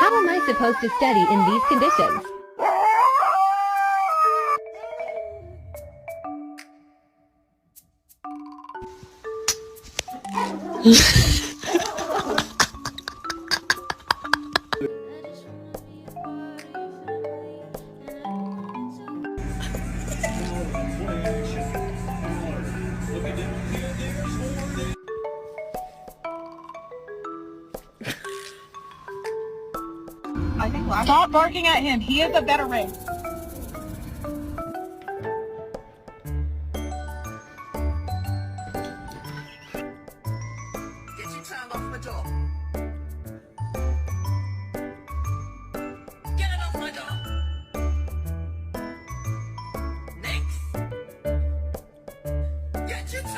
How am I supposed to study in these conditions? Stop barking at him. He is a veteran.